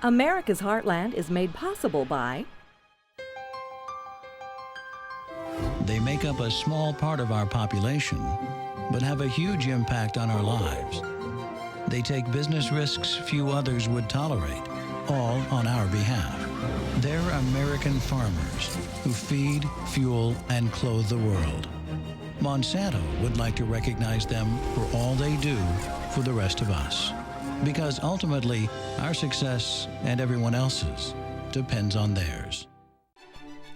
America's Heartland is made possible by They make up a small part of our population, but have a huge impact on our lives. They take business risks few others would tolerate, all on our behalf. They're American farmers who feed, fuel, and clothe the world. Monsanto would like to recognize them for all they do for the rest of us. Because ultimately, our success and everyone else's depends on theirs.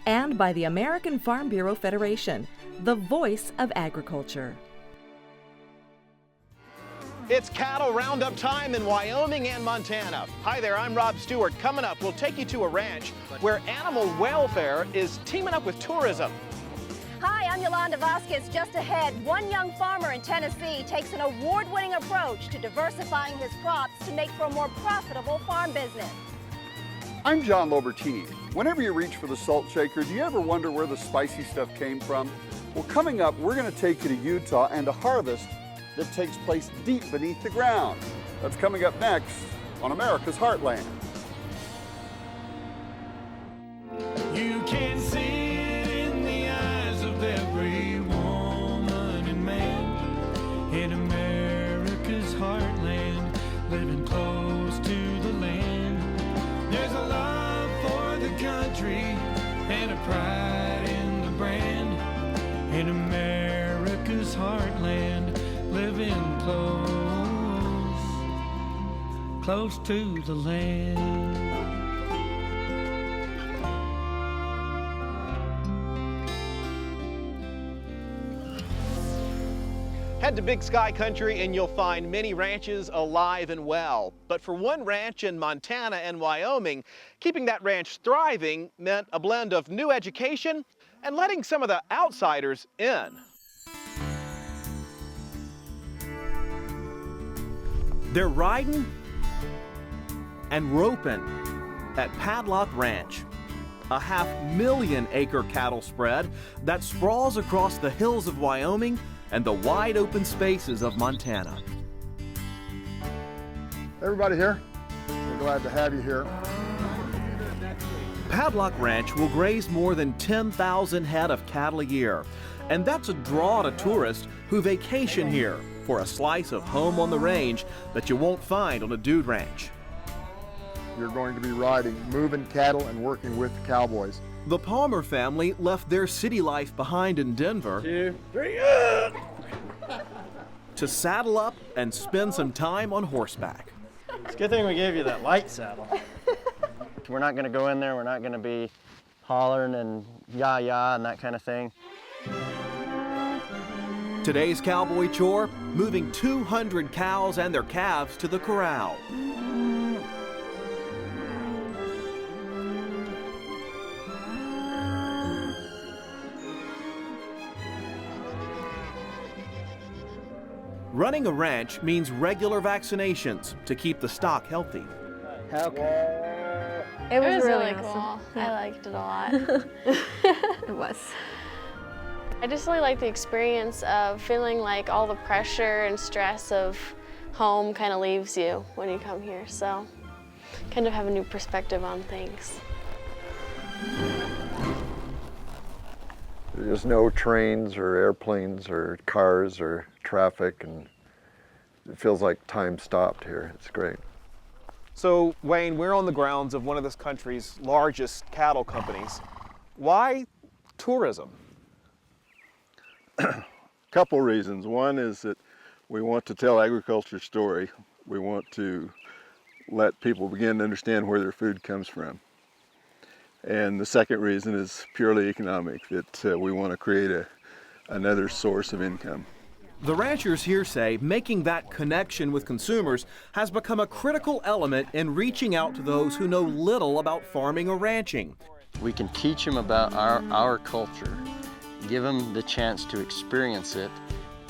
and by the American Farm Bureau Federation, the voice of agriculture. It's cattle roundup time in Wyoming and Montana. Hi there, I'm Rob Stewart. Coming up, we'll take you to a ranch where animal welfare is teaming up with tourism. Hi, I'm Yolanda Vazquez. Just ahead, one young farmer in Tennessee takes an award-winning approach to diversifying his crops to make for a more profitable farm business. I'm John Lobertini. Whenever you reach for the salt shaker, do you ever wonder where the spicy stuff came from? Well, coming up, we're going to take you to Utah and a harvest that takes place deep beneath the ground. That's coming up next on America's Heartland. You can see it in the eyes of every woman and man in America's heartland, living close to the land. There's a love for the country and a pride in the brand in America's heartland, living close to the land. Head to Big Sky Country and you'll find many ranches alive and well. But for one ranch in Montana and Wyoming, keeping that ranch thriving meant a blend of new education and letting some of the outsiders in. They're riding and roping at Padlock Ranch, a 500,000-acre cattle spread that sprawls across the hills of Wyoming and the wide open spaces of Montana. Everybody here? We're glad to have you here. Padlock Ranch will graze more than 10,000 head of cattle a year, and that's a draw to tourists who vacation here for a slice of home on the range that you won't find on a dude ranch. You're going to be riding, moving cattle, and working with the cowboys. The Palmer family left their city life behind in Denver 2, 3, to saddle up and spend some time on horseback. It's a good thing we gave you that light saddle. We're not going to go in there, we're not going to be hollering and yah and that kind of thing. Today's cowboy chore, moving 200 cows and their calves to the corral. Running a ranch means regular vaccinations to keep the stock healthy. Okay. It was really awesome. cool. I liked it a lot. It was. I just really like the experience of feeling like all the pressure and stress of home kind of leaves you when you come here. So kind of have a new perspective on things. There's no trains or airplanes or cars or traffic, and it feels like time stopped here. It's great. So, Wayne, we're on the grounds of one of this country's largest cattle companies. Why tourism? Couple reasons. One is that we want to tell agriculture's story. We want to let people begin to understand where their food comes from. And the second reason is purely economic, that we want to create another source of income. The ranchers here say making that connection with consumers has become a critical element in reaching out to those who know little about farming or ranching. We can teach them about our culture, give them the chance to experience it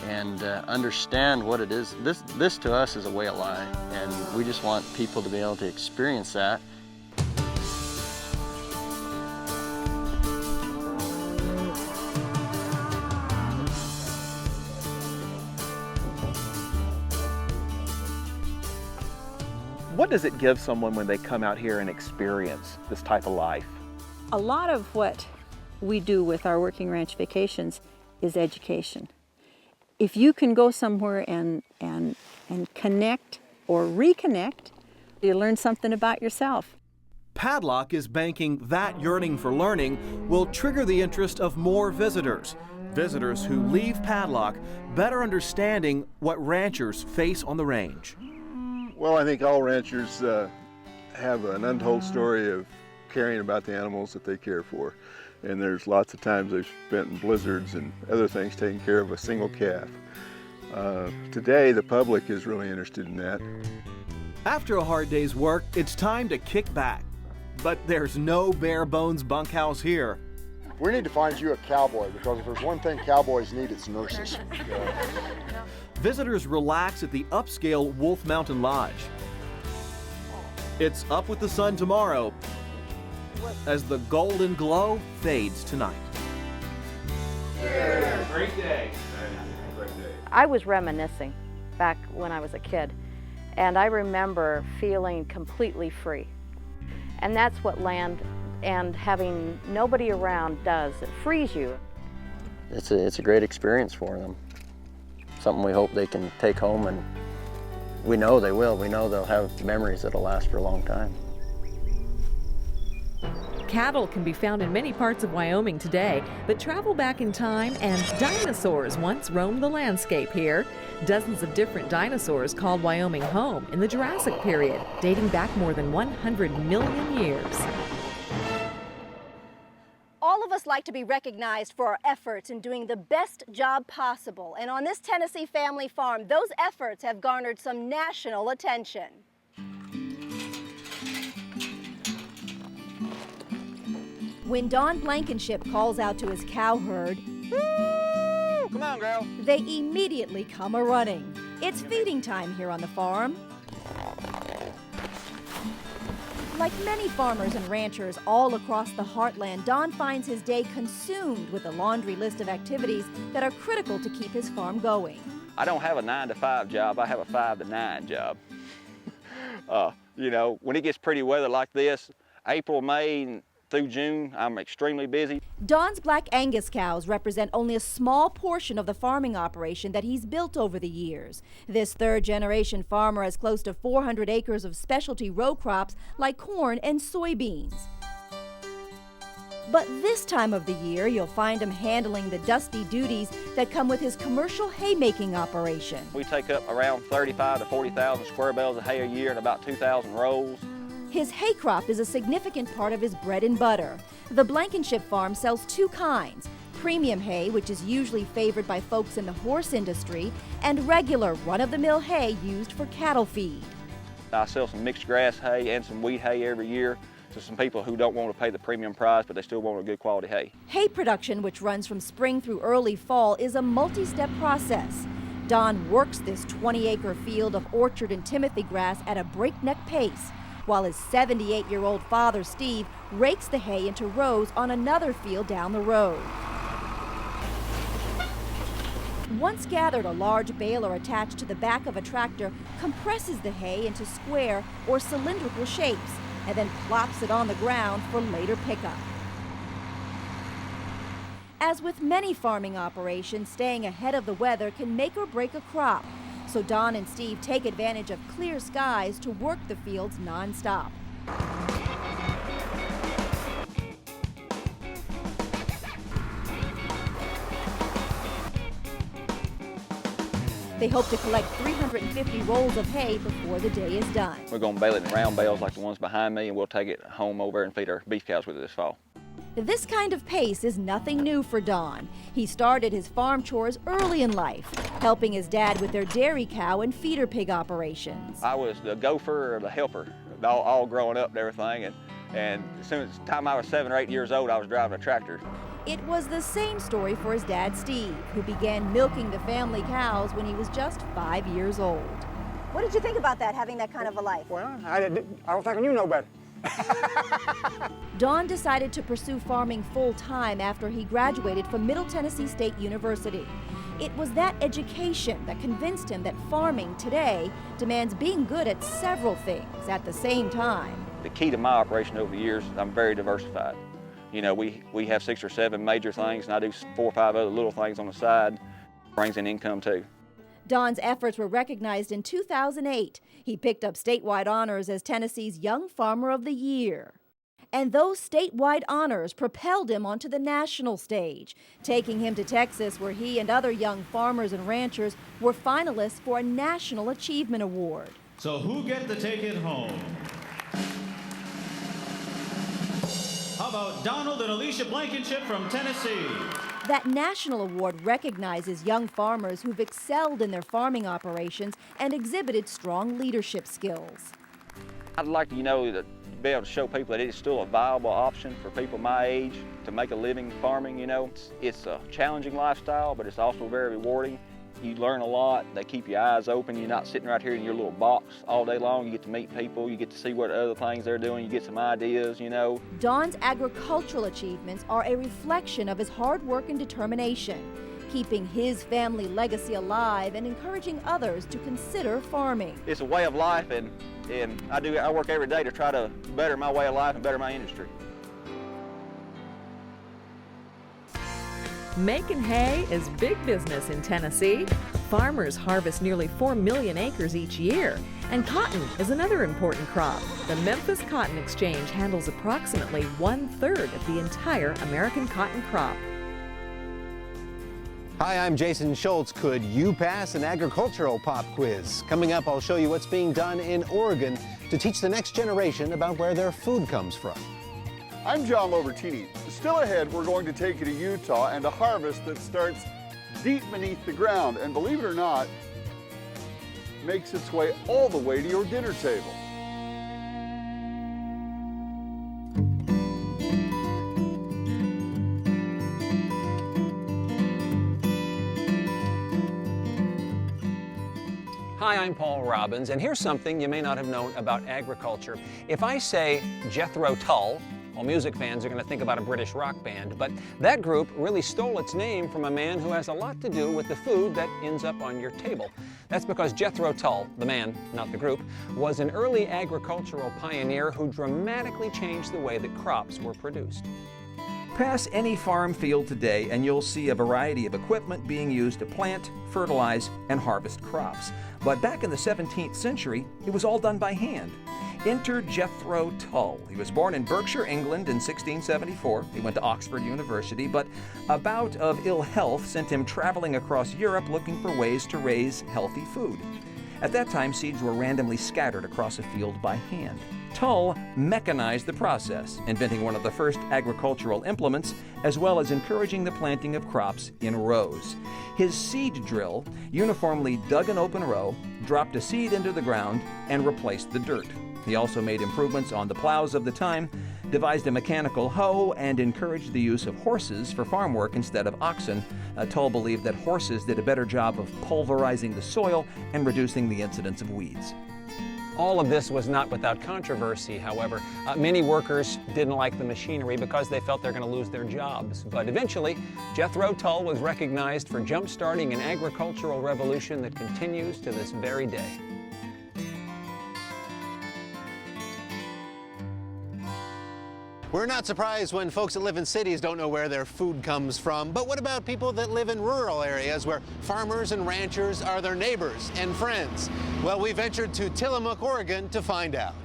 and understand what it is. This to us is a way of life, and we just want people to be able to experience that. What does it give someone when they come out here and experience this type of life? A lot of what we do with our working ranch vacations is education. If you can go somewhere and connect or reconnect, you learn something about yourself. Padlock is banking that yearning for learning will trigger the interest of more visitors. Visitors who leave Padlock better understanding what ranchers face on the range. Well, I think all ranchers have an untold story of caring about the animals that they care for. And there's lots of times they've spent in blizzards and other things taking care of a single calf. Today, the public is really interested in that. After a hard day's work, it's time to kick back. But there's no bare bones bunkhouse here. We need to find you a cowboy, because if there's one thing cowboys need, it's nurses. Visitors relax at the upscale Wolf Mountain Lodge. It's up with the sun tomorrow as the golden glow fades tonight. Yeah. Great day. I was reminiscing back when I was a kid, and I remember feeling completely free. And that's what land and having nobody around does. It frees you. It's a great experience for them. Something we hope they can take home, and we know they will. We know they'll have memories that'll last for a long time. Cattle can be found in many parts of Wyoming today, but travel back in time and dinosaurs once roamed the landscape here. Dozens of different dinosaurs called Wyoming home in the Jurassic period, dating back more than 100 million years. All of us like to be recognized for our efforts in doing the best job possible. And on this Tennessee family farm, those efforts have garnered some national attention. When Don Blankenship calls out to his cow herd, "Woo! Come on, girl," they immediately come a-running. It's feeding time here on the farm. Like many farmers and ranchers all across the Heartland, Don finds his day consumed with a laundry list of activities that are critical to keep his farm going. I don't have a 9-to-5 job, I have a 5-to-9 job. You know, when it gets pretty weather like this, April, May, through June, I'm extremely busy. Don's Black Angus cows represent only a small portion of the farming operation that he's built over the years. This third-generation farmer has close to 400 acres of specialty row crops like corn and soybeans. But this time of the year, you'll find him handling the dusty duties that come with his commercial haymaking operation. We take up around 35 to 40,000 square bales of hay a year and about 2,000 rows. His hay crop is a significant part of his bread and butter. The Blankenship farm sells two kinds: premium hay, which is usually favored by folks in the horse industry, and regular run-of-the-mill hay used for cattle feed. I sell some mixed grass hay and some wheat hay every year to some people who don't want to pay the premium price, but they still want a good quality hay. Hay production, which runs from spring through early fall, is a multi-step process. Don works this 20-acre field of orchard and timothy grass at a breakneck pace, while his 78-year-old father, Steve, rakes the hay into rows on another field down the road. Once gathered, a large baler attached to the back of a tractor compresses the hay into square or cylindrical shapes and then plops it on the ground for later pickup. As with many farming operations, staying ahead of the weather can make or break a crop. So Don and Steve take advantage of clear skies to work the fields non-stop. They hope to collect 350 rolls of hay before the day is done. We're going to bale it in round bales like the ones behind me, and we'll take it home over and feed our beef cows with it this fall. This kind of pace is nothing new for Don. He started his farm chores early in life, helping his dad with their dairy cow and feeder pig operations. I was the gopher or the helper, all growing up and everything, and as soon as the time I was 7 or 8 years old, I was driving a tractor. It was the same story for his dad, Steve, who began milking the family cows when he was just 5 years old. What did you think about that, having that kind of a life? Well, I don't think you know better. Don decided to pursue farming full-time after he graduated from Middle Tennessee State University. It was that education that convinced him that farming today demands being good at several things at the same time. The key to my operation over the years, I'm very diversified. You know, we have 6 or 7 major things, and I do 4 or 5 other little things on the side. Brings in income too. Don's efforts were recognized in 2008. He picked up statewide honors as Tennessee's Young Farmer of the Year. And those statewide honors propelled him onto the national stage, taking him to Texas, where he and other young farmers and ranchers were finalists for a National Achievement Award. So who get to take it home? How about Donald and Alicia Blankenship from Tennessee? That national award recognizes young farmers who've excelled in their farming operations and exhibited strong leadership skills. I'd like to, to be able to show people that it's still a viable option for people my age to make a living farming. It's a challenging lifestyle, but it's also very rewarding. You learn a lot. They keep your eyes open. You're not sitting right here in your little box all day long. You get to meet people. You get to see what other things they're doing. You get some ideas, Don's agricultural achievements are a reflection of his hard work and determination, keeping his family legacy alive and encouraging others to consider farming. It's a way of life, and I work every day to try to better my way of life and better my industry. Making hay is big business in Tennessee. Farmers harvest nearly 4 million acres each year, and cotton is another important crop. The Memphis Cotton Exchange handles approximately 1/3 of the entire American cotton crop. Hi, I'm Jason Shoultz. Could you pass an agricultural pop quiz? Coming up, I'll show you what's being done in Oregon to teach the next generation about where their food comes from. I'm John Lobertini. Still ahead, we're going to take you to Utah and a harvest that starts deep beneath the ground and, believe it or not, makes its way all the way to your dinner table. Hi, I'm Paul Robbins, and here's something you may not have known about agriculture. If I say Jethro Tull, well, music fans are going to think about a British rock band, but that group really stole its name from a man who has a lot to do with the food that ends up on your table. That's because Jethro Tull, the man, not the group, was an early agricultural pioneer who dramatically changed the way that crops were produced. Pass any farm field today and you'll see a variety of equipment being used to plant, fertilize, and harvest crops. But back in the 17th century, it was all done by hand. Enter Jethro Tull. He was born in Berkshire, England in 1674. He went to Oxford University, but a bout of ill health sent him traveling across Europe looking for ways to raise healthy food. At that time, seeds were randomly scattered across a field by hand. Tull mechanized the process, inventing one of the first agricultural implements, as well as encouraging the planting of crops in rows. His seed drill uniformly dug an open row, dropped a seed into the ground, and replaced the dirt. He also made improvements on the plows of the time, devised a mechanical hoe, and encouraged the use of horses for farm work instead of oxen. Tull believed that horses did a better job of pulverizing the soil and reducing the incidence of weeds. All of this was not without controversy, however. Many workers didn't like the machinery because they felt they're going to lose their jobs. But eventually, Jethro Tull was recognized for jump-starting an agricultural revolution that continues to this very day. We're not surprised when folks that live in cities don't know where their food comes from, but what about people that live in rural areas where farmers and ranchers are their neighbors and friends? Well, we ventured to Tillamook, Oregon to find out.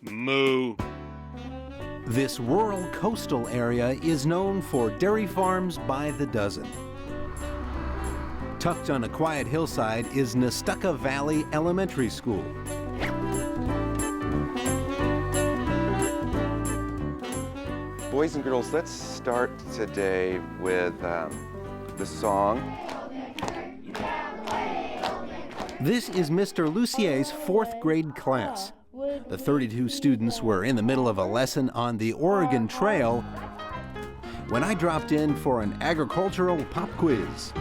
Moo. This rural coastal area is known for dairy farms by the dozen. Tucked on a quiet hillside is Nestucca Valley Elementary School. Boys and girls, let's start today with the song. This is Mr. Lucier's 4th grade class. The 32 students were in the middle of a lesson on the Oregon Trail when I dropped in for an agricultural pop quiz.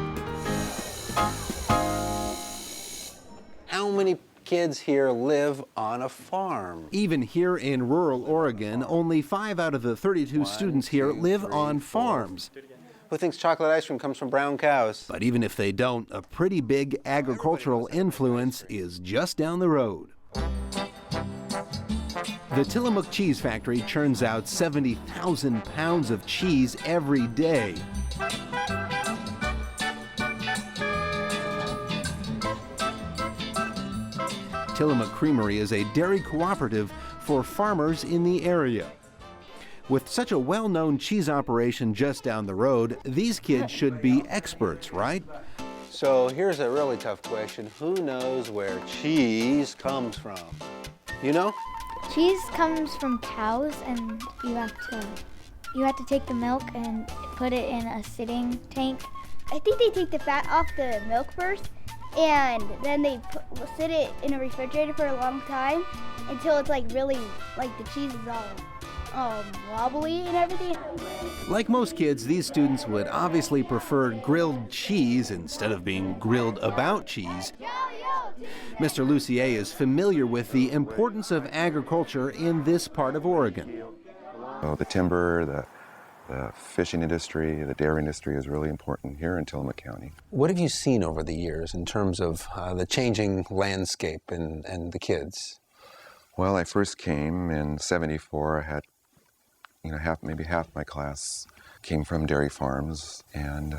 How many kids here live on a farm. Even here in rural Oregon, only 5 out of the 32 students here live on farms. Who thinks chocolate ice cream comes from brown cows? But even if they don't, a pretty big agricultural influence is just down the road. The Tillamook Cheese Factory churns out 70,000 pounds of cheese every day. Tillamook Creamery is a dairy cooperative for farmers in the area. With such a well-known cheese operation just down the road, these kids should be experts, right? So here's a really tough question. Who knows where cheese comes from? You know? Cheese comes from cows, and you have to take the milk and put it in a sitting tank. I think they take the fat off the milk first, and then they sit it in a refrigerator for a long time until it's like really, like the cheese is all wobbly and everything. Like most kids, these students would obviously prefer grilled cheese instead of being grilled about cheese. Mr. Lucier is familiar with the importance of agriculture in this part of Oregon. So the timber, the fishing industry, the dairy industry is really important here in Tillamook County. What have you seen over the years in terms of the changing landscape and the kids? Well, I first came in '74. I had, maybe half my class came from dairy farms, and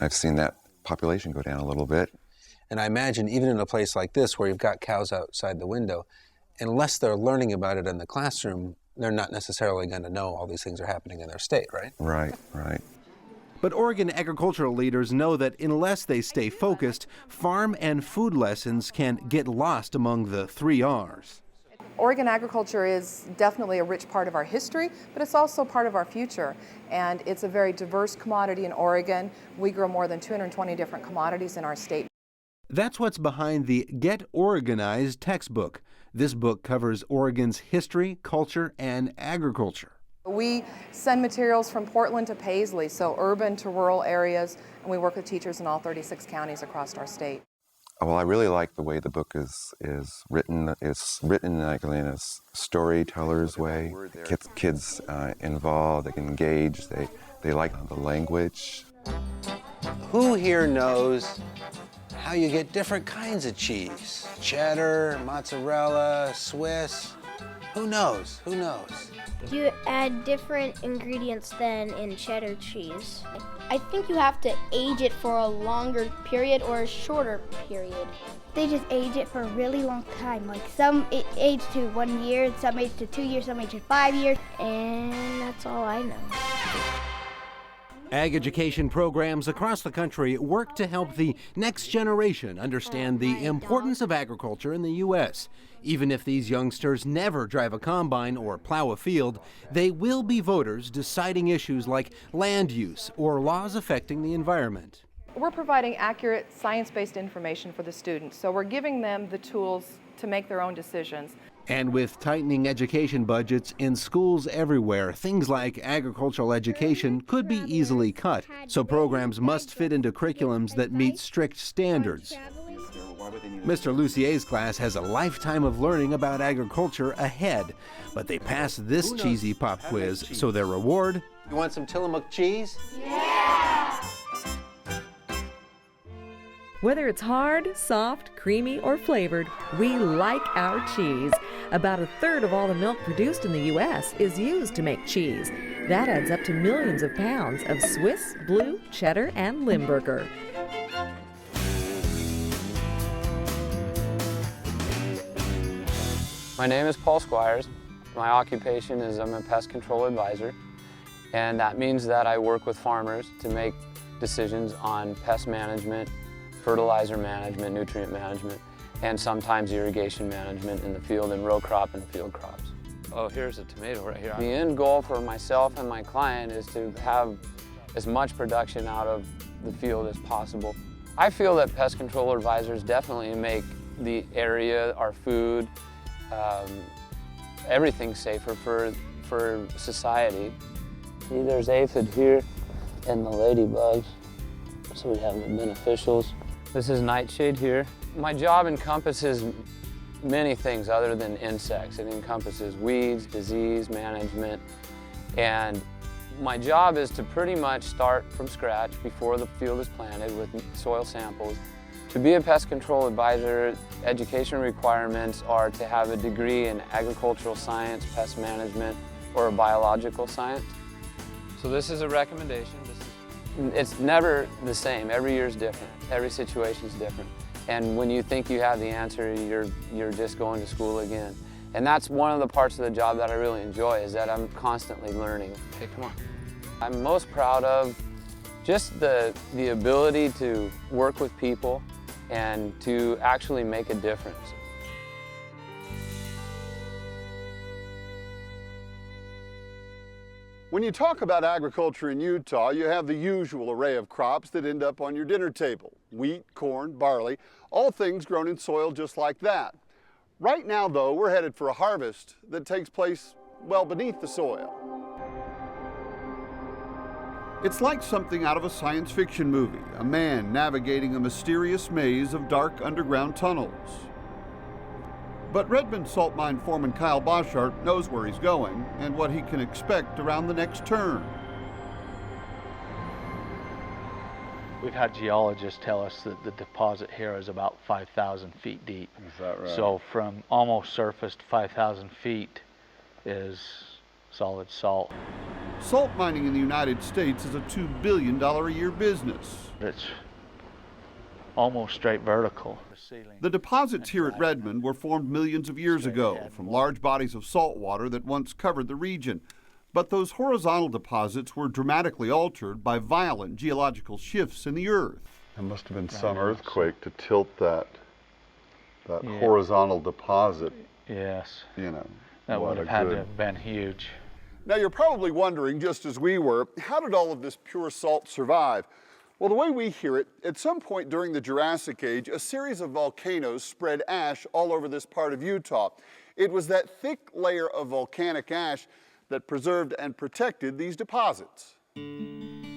I've seen that population go down a little bit. And I imagine even in a place like this where you've got cows outside the window, unless they're learning about it in the classroom, they're not necessarily going to know all these things are happening in their state, right? Right. But Oregon agricultural leaders know that unless they stay focused, farm and food lessons can get lost among the 3 R's. Oregon agriculture is definitely a rich part of our history, but it's also part of our future. And it's a very diverse commodity in Oregon. We grow more than 220 different commodities in our state. That's what's behind the Get Oregonized textbook. This book covers Oregon's history, culture, and agriculture. We send materials from Portland to Paisley, so urban to rural areas, and we work with teachers in all 36 counties across our state. Well, I really like the way the book is written. It's written like in a storyteller's way. It gets kids involved, they can engage, they like the language. Who here knows how you get different kinds of cheese? Cheddar, mozzarella, Swiss. Who knows? Who knows? You add different ingredients than in cheddar cheese. I think you have to age it for a longer period or a shorter period. They just age it for a really long time. Like some age to 1 year, some age to 2 years, some age to 5 years, and that's all I know. Ag education programs across the country work to help the next generation understand the importance of agriculture in the U.S. Even if these youngsters never drive a combine or plow a field, they will be voters deciding issues like land use or laws affecting the environment. We're providing accurate science-based information for the students, so we're giving them the tools to make their own decisions. And with tightening education budgets in schools everywhere, things like agricultural education could be easily cut. So programs must fit into curriculums that meet strict standards. Mr. Lucier's class has a lifetime of learning about agriculture ahead, but they passed this cheesy pop quiz, so their reward... You want some Tillamook cheese? Yeah! Whether it's hard, soft, creamy, or flavored, we like our cheese. About a third of all the milk produced in the U.S. is used to make cheese. That adds up to millions of pounds of Swiss, Blue, Cheddar, and Limburger. My name is Paul Squires. My occupation is I'm a pest control advisor, and that means that I work with farmers to make decisions on pest management, fertilizer management, nutrient management, and sometimes irrigation management in the field and row crop and field crops. Oh, here's a tomato right here. The end goal for myself and my client is to have as much production out of the field as possible. I feel that pest control advisors definitely make the area, our food, everything safer for society. See, there's aphid here and the ladybugs, so we have the beneficials. This is nightshade here. My job encompasses many things other than insects. It encompasses weeds, disease management, and my job is to pretty much start from scratch before the field is planted with soil samples. To be a pest control advisor, education requirements are to have a degree in agricultural science, pest management, or a biological science. So this is a recommendation. It's never the same. Every year is different. Every situation is different. And when you think you have the answer, you're just going to school again. And that's one of the parts of the job that I really enjoy, is that I'm constantly learning. Okay, come on. I'm most proud of just the ability to work with people and to actually make a difference. When you talk about agriculture in Utah, you have the usual array of crops that end up on your dinner table. Wheat, corn, barley, all things grown in soil just like that. Right now, though, we're headed for a harvest that takes place well beneath the soil. It's like something out of a science fiction movie, a man navigating a mysterious maze of dark underground tunnels. But Redmond salt mine foreman Kyle Boschart knows where he's going and what he can expect around the next turn. We've had geologists tell us that the deposit here is about 5,000 feet deep. Is that right? So from almost surface to 5,000 feet is solid salt. Salt mining in the United States is a $2 billion a year business. It's almost straight vertical. The deposits here at Redmond were formed millions of years ago from large bodies of salt water that once covered the region. But those horizontal deposits were dramatically altered by violent geological shifts in the earth. There must have been some earthquake to tilt that horizontal deposit. Yes. You know, that would have had to have been huge. Now you're probably wondering, just as we were, how did all of this pure salt survive? Well, the way we hear it, at some point during the Jurassic Age, a series of volcanoes spread ash all over this part of Utah. It was that thick layer of volcanic ash that preserved and protected these deposits.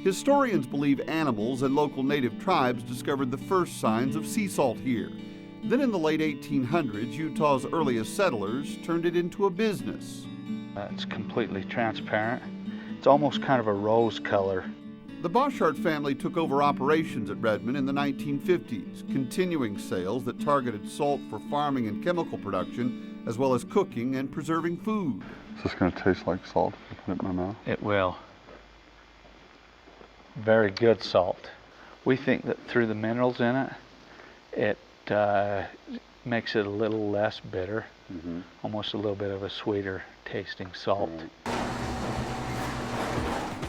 Historians believe animals and local native tribes discovered the first signs of sea salt here. Then in the late 1800s, Utah's earliest settlers turned it into a business. It's completely transparent. It's almost kind of a rose color. The Boschart family took over operations at Redmond in the 1950s, continuing sales that targeted salt for farming and chemical production, as well as cooking and preserving food. Is this going to taste like salt if I put it in my mouth? It will. Very good salt. We think that through the minerals in it, it makes it a little less bitter, almost a little bit of a sweeter tasting salt.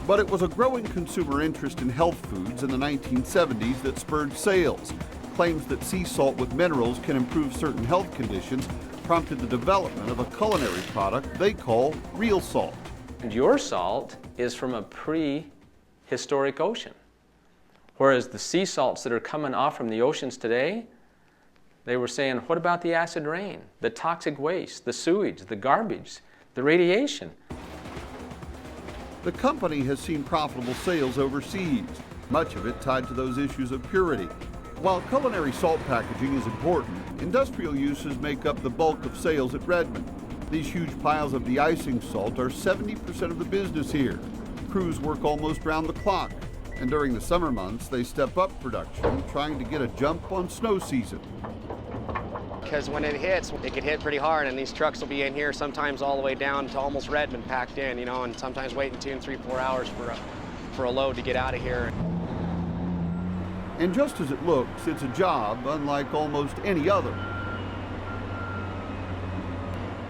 But it was a growing consumer interest in health foods in the 1970s that spurred sales. Claims that sea salt with minerals can improve certain health conditions prompted the development of a culinary product they call real salt. Your salt is from a prehistoric ocean, whereas the sea salts that are coming off from the oceans today, they were saying, what about the acid rain, the toxic waste, the sewage, the garbage, the radiation? The company has seen profitable sales overseas, much of it tied to those issues of purity. While culinary salt packaging is important, industrial uses make up the bulk of sales at Redmond. These huge piles of de-icing salt are 70% of the business here. Crews work almost round the clock, and during the summer months they step up production, trying to get a jump on snow season. Because when it hits, it can hit pretty hard, and these trucks will be in here sometimes all the way down to almost Redmond packed in, you know, and sometimes waiting 2 and 3, 4 hours for a load to get out of here. And just as it looks, it's a job unlike almost any other.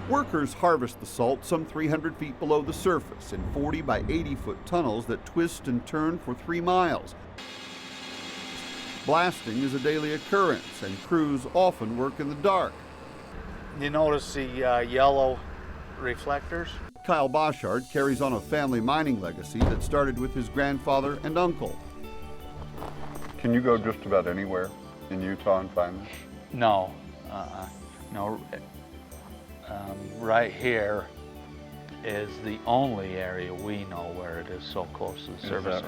Workers harvest the salt some 300 feet below the surface in 40 by 80 foot tunnels that twist and turn for 3 miles. Blasting is a daily occurrence, and crews often work in the dark. You notice the yellow reflectors? Kyle Boschart carries on a family mining legacy that started with his grandfather and uncle. Can you go just about anywhere in Utah and find this? No, no. Right here is the only area we know where it is so close to the surface.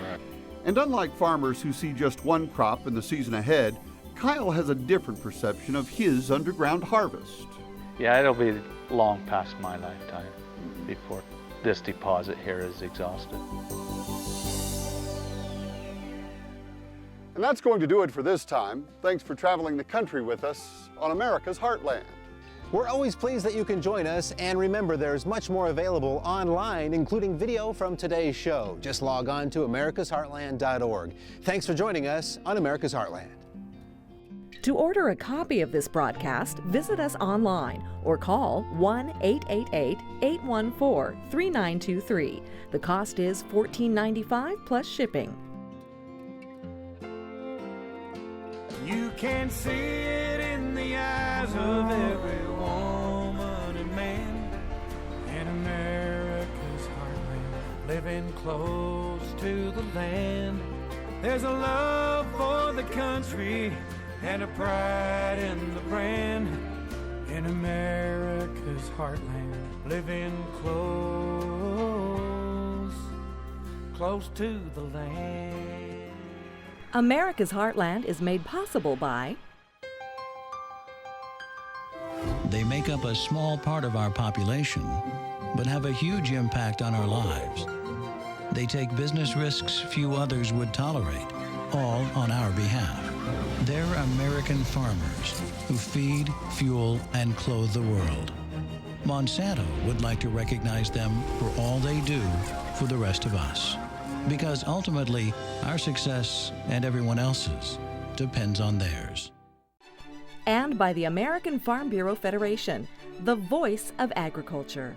And unlike farmers who see just one crop in the season ahead, Kyle has a different perception of his underground harvest. Yeah, it'll be long past my lifetime before this deposit here is exhausted. And that's going to do it for this time. Thanks for traveling the country with us on America's Heartland. We're always pleased that you can join us, and remember there's much more available online, including video from today's show. Just log on to americasheartland.org. Thanks for joining us on America's Heartland. To order a copy of this broadcast, visit us online or call 1-888-814-3923. The cost is $14.95 plus shipping. You can see it in the eyes of every woman and man in America's heartland, living close to the land. There's a love for the country and a pride in the brand in America's heartland, living close to the land. America's Heartland is made possible by They make up a small part of our population, but have a huge impact on our lives. They take business risks few others would tolerate, all on our behalf. They're American farmers who feed, fuel, and clothe the world. Monsanto would like to recognize them for all they do for the rest of us. Because ultimately, our success and everyone else's depends on theirs. And by the American Farm Bureau Federation, the voice of agriculture.